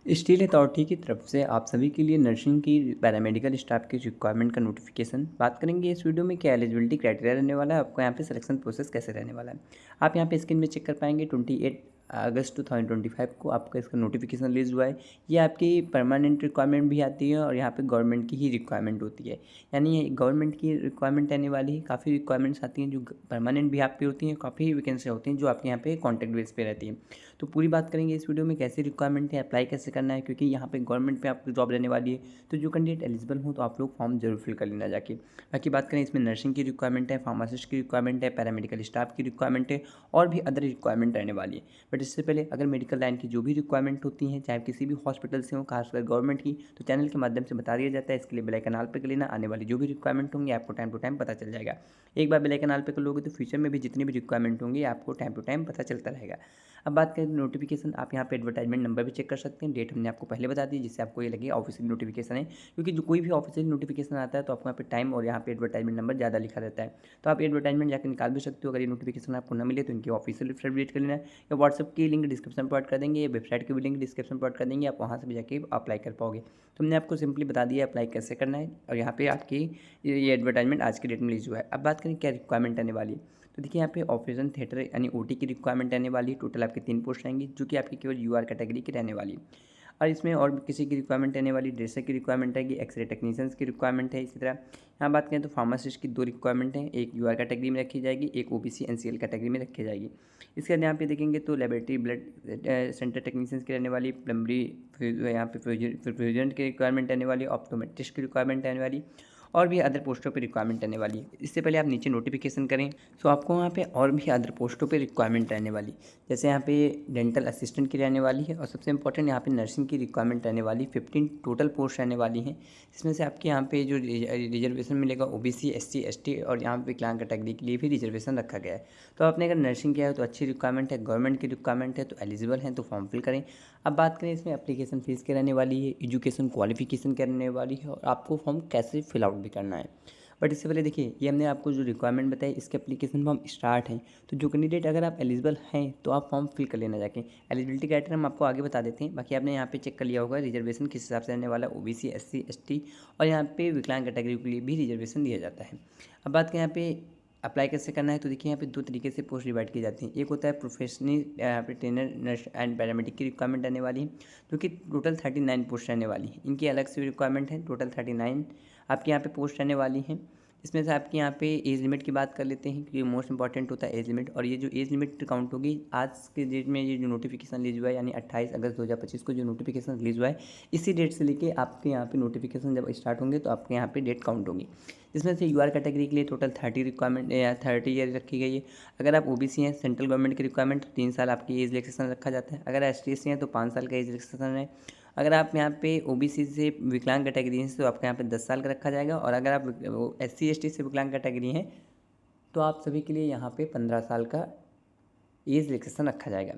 Steel authority की तरफ से आप सभी के लिए नर्सिंग की पैरामेडिकल स्टाफ की रिक्वायरमेंट का नोटिफिकेशन बात करेंगे इस वीडियो में। क्या एलिजिबिलिटी क्राइटेरिया रहने वाला है, आपको यहाँ पे सिलेक्शन प्रोसेस कैसे रहने वाला है, आप यहाँ पे स्क्रीन में चेक कर पाएंगे। 28 अगस्त 2025 को आपका इसका नोटिफिकेशन रिलीज हुआ है। ये आपकी परमानेंट रिक्वायरमेंट भी आती है और यहाँ पे गवर्नमेंट की ही रिक्वायरमेंट होती है, यानी ये गवर्नमेंट की रिक्वायरमेंट रहने वाली है। काफ़ी रिक्वायरमेंट्स आती हैं जो परमानेंट भी आप पे होती हैं, काफ़ी वैकेंसी होती हैं जो आपके यहाँ पे कॉन्ट्रैक्ट बेस पे रहती हैं। तो पूरी बात करेंगे इस वीडियो में, कैसी रिक्वायरमेंट है, अप्लाई कैसे करना है, क्योंकि यहाँ पे गवर्नमेंट पे आपको जॉब रहने वाली है। तो जो कैंडिडेट एलिजिबल हो तो आप लोग फॉर्म जरूर फिल कर लेना जाके। बाकी बात करें, इसमें नर्सिंग की रिक्वायरमेंट है, फार्मासिस्ट की रिक्वायरमेंट है, पैरामेडिकल स्टाफ की रिक्वायरमेंट है और भी अदर रिक्वायरमेंट रहने वाली है। बट इससे पहले अगर मेडिकल लाइन की जो भी रिक्वायरमेंट होती हैं, चाहे किसी भी हॉस्पिटल से हो, खासकर गवर्नमेंट की, तो चैनल के माध्यम से बता दिया जाता है। इसके लिए बेल आइकन ऑल पे कर लेना, आने वाली जो भी रिक्वायरमेंट होंगी आपको टाइम टू टाइम पता चल जाएगा। एक बार बेल आइकन ऑल पे कर लोगे तो फ्यूचर में भी जितनी भी रिक्वायरमेंट होंगी आपको टाइम टू टाइम पता चलता रहेगा। अब बात करें नोटिफिकेशन, आप यहाँ पे एडवर्टाइजमेंट नंबर भी चेक कर सकते हैं। डेट हमने आपको पहले बता दी, जिससे आपको ये लगे ऑफिशियल नोटिफिकेशन है, क्योंकि जो कोई भी ऑफिशियल नोटिफिकेशन आता है तो आपको यहाँ पे टाइम और यहाँ पे एडवर्टाइजमेंट नंबर ज़्यादा लिखा रहता है। तो आप एडवर्टाइजमेंट जाकर निकाल भी सकते हो। अगर ये नोटिफिकेशन आपको न मिले तो इनकी ऑफिशियल वेबसाइट विजिट कर लेना है, या व्हाट्सअप की लिंक डिस्क्रिप्शन प्रोवाइड कर देंगे, या वेबसाइट की भी लिंक डिस्क्रिप्शन प्रोवाइड कर देंगे, आप वहाँ से भी जाके अप्लाई कर पाओगे। तो हमने आपको सिंपली बता दिया अप्लाई कैसे करना है, और यहाँ पे आपकी ये एडवर्टाइजमेंट आज की डेट में रिलीज हुआ है। अब बात करें क्या रिक्वायरमेंट आने वाली है, तो देखिए यहाँ पे ऑपरेशन थिएटर यानी ओटी की रिक्वायरमेंट रहने वाली है। टोटल आपकी 3 पोस्ट रहेंगी, जो कि आपकी केवल यूआर कैटेगरी की रहने वाली है। और इसमें और भी किसी की रिक्वायरमेंट रहने वाली, ड्रेसर की रिक्वायरमेंट रहेगी, एक्सरे टेक्नीशियंस की रिक्वायरमेंट है। इसी तरह यहाँ बात करें तो फार्मासिस्ट की 2 रिक्वायरमेंट हैं, एक यूआर कैटेगरी में रखी जाएगी, एक ओबीसी एनसीएल कैटेगरी में रखी जाएगी। इसके बाद यहाँ पे देखेंगे तो लेबोरेटरी ब्लड सेंटर टेक्नीशियंस की रहने वाली, प्लम्बरी यहाँ पे फ्यूजन की रिक्वायरमेंट रहने वाली, ऑप्टोमेट्रिस्ट की रिक्वायरमेंट रहने वाली, और भी अदर पोस्टों पे रिक्वायरमेंट रहने वाली है। इससे पहले आप नीचे नोटिफिकेशन करें तो आपको वहाँ पे और भी अदर पोस्टों पे रिक्वायरमेंट रहने वाली, जैसे यहाँ पे डेंटल असिस्टेंट की रहने वाली है, और सबसे इंपॉर्टेंट यहाँ पे नर्सिंग की रिक्वायरमेंट रहने वाली 15 टोटल पोस्ट रहने वाली हैं। जिसमें से आपके यहाँ पे जो रिजर्वेशन मिलेगा ओबीसी एससी एसटी और यहाँ पे विकलांग कैटेगरी के लिए भी रिजर्वेशन रखा गया है। तो आपने अगर नर्सिंग किया है तो अच्छी रिक्वायरमेंट है, गवर्नमेंट की रिक्वायरमेंट है, तो एलिजिबल हैं तो फॉर्म फिल करें। अब बात करें इसमें एप्लीकेशन फ़ीस क्या रहने वाली है, एजुकेशन क्वालिफिकेशन क्या रहने वाली है, और आपको फॉर्म कैसे फिल आउट भी करना है। बट इससे पहले देखिए, ये हमने आपको जो रिक्वायरमेंट बताई, इसके एप्लीकेशन फॉर्म स्टार्ट हैं। तो जो कैंडिडेट अगर आप एलिजिबल हैं तो आप फॉर्म फिल कर लेना जाके। एलिजिबिलिटी क्राइटेरिया हम आपको आगे बता देते हैं। बाकी आपने यहाँ पे चेक कर लिया होगा रिजर्वेशन किस हिसाब से रहने वाला, ओबीसी एससी एसटी, और यहाँ पे विकलांग कैटेगरी के लिए भी रिजर्वेशन दिया जाता है। अब बात करें यहाँ पे अप्लाई कैसे करना है, तो देखिए यहाँ पे 2 तरीके से पोस्ट डिवाइड की जाती हैं। एक होता है प्रोफेशनल यहाँ पे ट्रेनर नर्स एंड पैरामेडिक की रिक्वायरमेंट रहने वाली है, जो कि टोटल 39 पोस्ट रहने वाली है। इनकी अलग से रिक्वायरमेंट है, टोटल 39 आपके यहाँ पे पोस्ट रहने वाली हैं। इसमें से आपके यहाँ पे एज लिमिट की बात कर लेते हैं, क्योंकि मोस्ट इंपॉर्टेंट होता है एज लिमिट। और ये जो एज लिमिट काउंट होगी आज के डेट में, ये जो नोटिफिकेशन रिलीज हुआ है यानी 28 अगस्त 2025 को जो नोटिफिकेशन रिलीज हुआ है, इसी डेट से लेके आपके यहाँ पे नोटिफिकेशन जब स्टार्ट होंगे तो आपके यहाँ पे डेट काउंट होगी। जिसमें से यूआर कैटेगरी के लिए टोटल 30 रिक्वायरमेंट या 30 ईयर रखी गई है। अगर आप ओबीसी हैं, सेंट्रल गवर्नमेंट की रिक्वायरमेंट 3 साल आपकी एज रिलैक्सेशन रखा जाता है। अगर एसटी हैं तो 5 साल का एज रिलैक्सेशन है। अगर आप यहाँ पे ओबीसी से विकलांग कैटेगरी से तो आपके यहाँ पे 10 साल का रखा जाएगा, और अगर आप एससी एसटी से विकलांग कैटेगरी हैं तो आप सभी के लिए यहाँ पे 15 साल का एज रिलैक्सेशन रखा जाएगा।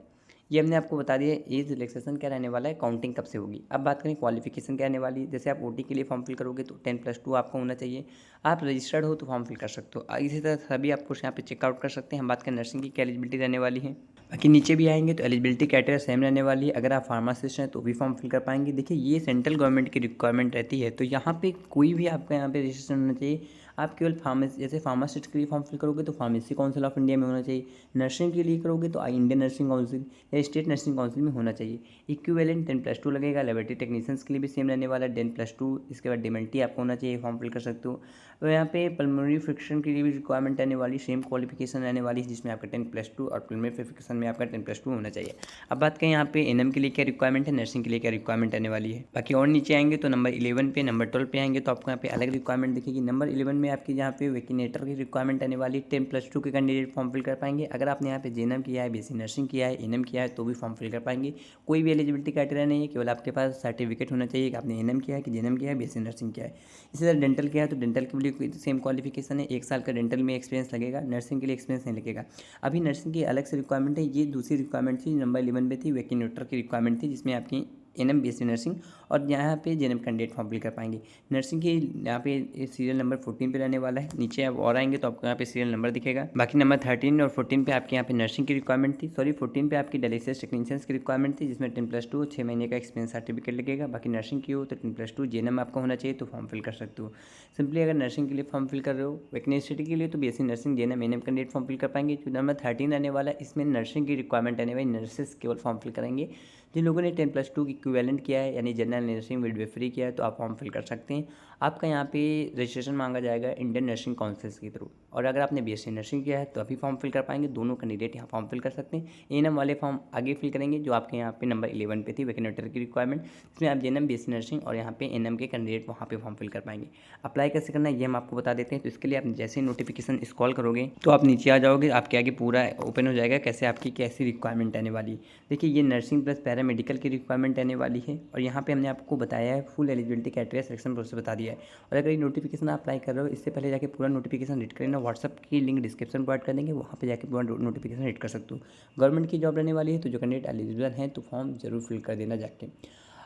ये हमने आपको बता दिया एज रिलैक्सेशन क्या रहने वाला है, काउंटिंग कब से होगी। अब बात करें क्वालिफिकेशन क्या रहने वाली है, जैसे आप ओटी के लिए फॉर्म फिल करोगे तो 10+2 आपका होना चाहिए। आप रजिस्टर्ड हो तो फॉर्म फिल कर सकते हो। इसी तरह सभी आपको यहाँ पे चेकआउट कर सकते हैं। हम बात करें नर्सिंग की क्या एलिजिबिलिटी रहने वाली है, बाकी नीचे भी आएंगे तो एलिजिबिलिटी क्राइटेरिया सेम रहने वाली है। अगर आप फार्मासिस्ट हैं तो भी फॉर्म फिल कर पाएंगे। देखिए, ये सेंट्रल गवर्नमेंट की रिक्वायरमेंट रहती है, तो यहाँ पे कोई भी आपका यहाँ पे रजिस्ट्रेशन होना चाहिए। आप केवल फार्मेसी, जैसे फार्मासिस्ट के लिए फॉर्म फिल करोगे तो फार्मेसी काउंसिल ऑफ इंडिया में होना चाहिए। नर्सिंग के लिए करोगे तो इंडियन नर्सिंग काउंसिल या स्टेट नर्सिंग काउंसिल में होना चाहिए। इक्विवेलेंट 10+2 लगेगा। लेबोरेटरी टेक्नीशियंस के लिए भी सेम रहने वाला है 10+2। इसके बाद डिमेल्टी आपको होना चाहिए, फॉर्म फिल कर सकते हो। तो यहाँ पे पल्मोनरी फिक्शन के लिए भी रिक्वायरमेंट रहने वाली, सेम क्वालिफिकेशन रहने वाली है, जिसमें आपका 10+2 और पल्मोनरी फिक्शन में आपका 10+2 होना चाहिए। अब बात करें यहाँ पे एनएम के लिए क्या रिक्वायरमेंट है, नर्सिंग के लिए क्या रिक्वायरमेंट रहने वाली है। बाकी और नीचे आएंगे तो नंबर 11 पे, नंबर 12 पे आएंगे तो आपको यहाँ पे अलग रिक्वायरमेंट दिखेगी। नंबर 11 में आपकी यहाँ पे वेकिनेटर की रिक्वायरमेंट आने वाली, 10+2 के कैंडिडेट फॉर्म फिल कर पाएंगे। अगर आपने यहाँ पे जेएनएम किया है, बीएससी नर्सिंग किया है, एनएम किया है तो भी फॉर्म फिल कर पाएंगे। कोई भी एलिजिबिलिटी क्राइटेरिया नहीं है, केवल आपके पास सर्टिफिकेट होना चाहिए कि आपने एनएम किया है, कि जेएनएम किया है, बीएससी नर्सिंग किया है। इसी तरह डेंटल किया है तो डेंटल के लिए सेम क्वालिफिकेशन है, 1 साल का डेंटल में एक्सपीरियंस लगेगा। नर्सिंग के लिए एक्सपीरियंस नहीं लगेगा। अभी नर्सिंग की अलग से रिक्वायरमेंट है, ये दूसरी रिक्वायरमेंट थी, नंबर 11 पे थी, वेकिनेटर की रिक्वायरमेंट थी, जिसमें आपकी एनएम बीएससी नर्सिंग, और यहाँ पे जेएनएम कैंडिडेट फॉर्म फिल कर पाएंगे। नर्सिंग की यहाँ पे सीरियल नंबर 14 पे रहने वाला है। नीचे आप और आएंगे तो आपको यहाँ पे सीरियल नंबर दिखेगा। बाकी नंबर 13 और 14 पे आपके यहाँ पे नर्सिंग की रिक्वायरमेंट थी, सॉरी 14 पे आपकी डायलिसिस टेक्नीशियंस की रिक्वायरमेंट थी, जिसमें 10+2 6 महीने का एक्सपीरियंस सर्टिफिकेट लगेगा। बाकी नर्सिंग की हो तो 10+2 जेएनएम आपका होना चाहिए, तो फॉर्म फिल कर सकते हो। सिंपली अगर नर्सिंग के लिए फॉर्म फिल कर रहे हो वैकेंसी के लिए तो BSc nursing GNM ANM candidate form fill कर पाएंगे। जो नंबर 13 आने वाला है इसमें नर्सिंग की रिक्वायरमेंट आने वाली, नर्सेस केवल फॉर्म फिल करेंगे। जिन लोगों ने 10+2 की इक्विवेलेंट किया है यानी जनरल नर्सिंग मिडवाइफरी किया है तो आप फॉर्म फिल कर सकते हैं। आपका यहाँ पे रजिस्ट्रेशन मांगा जाएगा इंडियन नर्सिंग काउंसिल के थ्रू, और अगर आपने बीएससी नर्सिंग किया है तो अभी फॉर्म फिल कर पाएंगे। दोनों कैंडिडेट यहाँ फॉर्म फिल कर सकते हैं। एएनएम वाले फॉर्म आगे फिल करेंगे जो आपके यहाँ पे नंबर 11 पे थी वैकेनेटर की रिक्वायरमेंट, जिसमें आप जेएनएम बीएससी नर्सिंग और यहाँ पे एएनएम के कैंडिडेट वहाँ पे फॉर्म फिल कर पाएंगे। अप्लाई कैसे करना है ये हम आपको बता देते हैं। तो इसके लिए आप जैसे ही नोटिफिकेशन स्क्रॉल करोगे तो आप नीचे आ जाओगे, आपके आगे पूरा ओपन हो जाएगा कैसे आपकी कैसी रिक्वायरमेंट आने वाली है। देखिए ये नर्सिंग प्लस पैरामेडिकल की रिक्वायरमेंट आने वाली है, और यहाँ पे हमने आपको बताया है full eligibility criteria selection process बता दिया है। और अगर ये नोटिफिकेशन आप अप्लाई कर रहे हो इससे पहले जाके पूरा नोटिफिकेशन रीड कर लेना, व्हाट्सअप की लिंक डिस्क्रिप्शन प्रोवाइड कर देंगे, वहाँ पे जाके पूरा नोटिफिकेशन रीड कर सकते हो। गवर्नमेंट की जॉब रहने वाली है तो जो कैंडिडेट एलिजिबल हैं तो फॉर्म जरूर फिल कर देना जाके।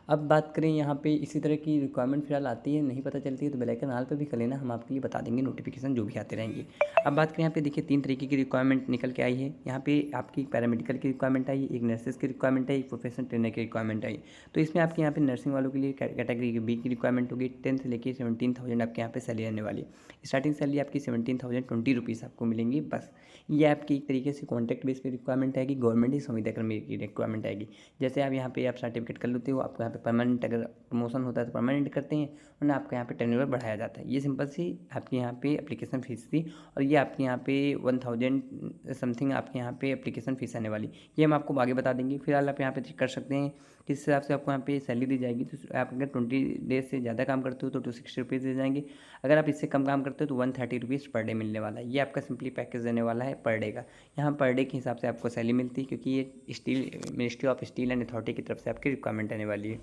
अब बात करें यहाँ पे इसी तरह की रिक्वायरमेंट फिलहाल आती है नहीं पता चलती है तो बेल आइकन ऑल पे भी कर लेना, हम आपके लिए बता देंगे नोटिफिकेशन जो भी आते रहेंगे। अब बात करें यहाँ पे देखिए 3 तरीके की रिक्वायरमेंट निकल के आई है। यहाँ पे आपकी पैरामेडिकल की रिक्वायरमेंट आई, एक नर्सेस की रिक्वायरमेंट आई, एक प्रोफेशनल ट्रेनर की रिक्वायरमेंट आई। तो इसमें आपके यहाँ पे नर्सिंग वालों के लिए कैटेगरी बी की रिक्वायरमेंट होगी। 10 से लेकर 17,000 आपके यहाँ पे सैलरी रहने वाली है। स्टार्टिंग सैलरी आपकी 17,020 रुपीज़ आपको मिलेंगी बस। ये आपकी एक तरीके से कॉन्ट्रैक्ट बेस पे रिक्वायरमेंट आएगी, गवर्नमेंट ही संविदा कर्मी की रिक्वायरमेंट आएगी। जैसे आप यहाँ पे आप सर्टिफिकेट कर लेते हो, आपको यहाँ पे परमानेंट अगर प्रमोशन होता है तो परमानेंट करते हैं, वरना आपके यहाँ पे टर्नओवर बढ़ाया जाता है। ये सिंपल सी आपके यहाँ पे एप्लीकेशन फ़ीस थी, और ये आपके यहाँ पे 1000 समथिंग आपके यहाँ पे एप्लीकेशन फ़ीस आने वाली, ये हम आपको आगे बता देंगे। फिलहाल आप यहाँ पे चेक कर सकते हैं किस हिसाब से आपको यहाँ पे सैलरी दी जाएगी। तो आप अगर 20 डेज से ज़्यादा काम करते हो तो 260 रुपीज़ दे जाएंगे। अगर आप इससे कम काम करते हो तो 130 रुपीज़ पर डे मिलने वाला है। ये आपका सिंपली पैकेज देने वाला है पर डे का। यहाँ पर डे के हिसाब से आपको सैलरी मिलती है, क्योंकि ये steel ministry of steel and authority की तरफ से आपकी रिक्वायरमेंट आने वाली है।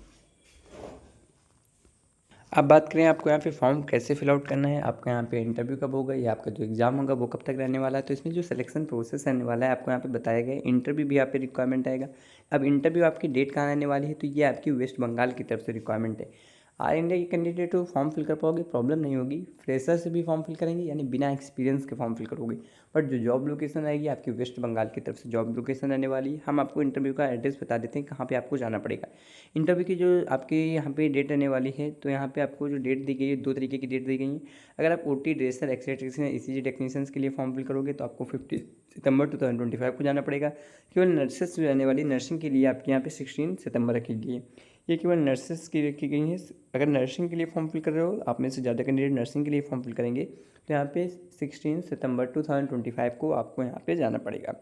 अब बात करें आपको यहाँ पे फॉर्म कैसे फिल आउट करना है, आपका यहाँ पे इंटरव्यू कब होगा या आपका जो एग्ज़ाम होगा वो कब तक रहने वाला है। तो इसमें जो सिलेक्शन प्रोसेस रहने वाला है आपको यहाँ पे बताया गया है। इंटरव्यू भी यहाँ पे रिक्वायरमेंट आएगा। अब इंटरव्यू आपकी डेट कहाँ रहने वाली है, तो ये आपकी वेस्ट बंगाल की तरफ से रिक्वायरमेंट है। आर इंडिया के कैंडिडेट हो फॉर्म फिल कर पाओगे, प्रॉब्लम नहीं होगी। फ्रेशर से भी फॉर्म फिल करेंगे यानी बिना एक्सपीरियंस के फॉर्म फिल करोगे, बट जो जॉब लोकेशन आएगी आपकी वेस्ट बंगाल की तरफ से जॉब लोकेशन रहने वाली है। हम आपको इंटरव्यू का एड्रेस बता देते हैं कहाँ पे आपको जाना पड़ेगा। इंटरव्यू की जो आपके यहाँ पे डेट रहने वाली है, तो यहाँ पे आपको जो डेट दी गई है 2 तरीके की डेट दी गई है। अगर आप OT dresser X-ray technician ECG technicians के लिए फॉर्म फिल करोगे तो आपको 50 सितंबर 2025 को जाना पड़ेगा। केवल नर्सेस रहने वाली नर्सिंग के लिए आपके यहाँ पे 16 सितंबर रखी गई है। ये केवल नर्सेस की रखी गई है। अगर नर्सिंग के लिए फॉर्म फिल कर रहे हो, आप में से ज़्यादा कैंडिडेट नर्सिंग के लिए फॉर्म फिल करेंगे, तो यहाँ पे 16 सितंबर 2025 को आपको यहाँ पे जाना पड़ेगा।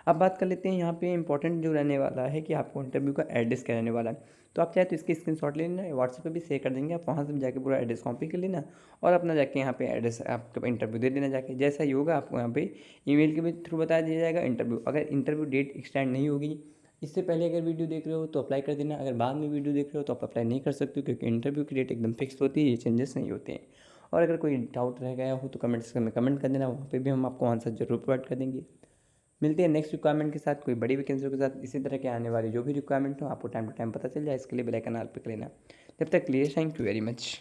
अब बात कर लेते हैं यहाँ पे इंपॉर्टेंट जो रहने वाला है कि आपको इंटरव्यू का एड्रेस क्या रहने वाला है। तो आप चाहे तो इसकी स्क्रीनशॉट ले लेना, व्हाट्सएप पे भी शेयर कर देंगे, आप वहाँ से भी जाके पूरा एड्रेस कॉपी कर लेना और अपना जाके यहाँ पे एड्रेस आपका इंटरव्यू दे देना जाके। जैसा ही होगा आपको यहाँ पे ईमेल के भी थ्रू बता दिया जाएगा इंटरव्यू। अगर इंटरव्यू डेट एक्सटेंड नहीं होगी, इससे पहले अगर वीडियो देख रहे हो तो अप्लाई कर देना, अगर बाद में वीडियो देख रहे हो तो आप अप्लाई नहीं कर सकते हो, क्योंकि इंटरव्यू की डेट एकदम फिक्स होती है, ये चेंजेस नहीं होते हैं। और अगर कोई डाउट रह गया हो तो कमेंट सेक्शन में कमेंट कर देना, वहाँ पे भी हम आपको आंसर जरूर प्रोवाइड कर देंगे। मिलते हैं नेक्स्ट रिक्वायरमेंट के साथ, कोई बड़ी वैकेंसियों के साथ। इसी तरह के आने वाली जो भी रिक्वायरमेंट हो आपको टाइम टू टाइम पता चल जाए, इसके लिए बेल आइकन ऑल पे कर लेना। जब तक clear, thank you very much.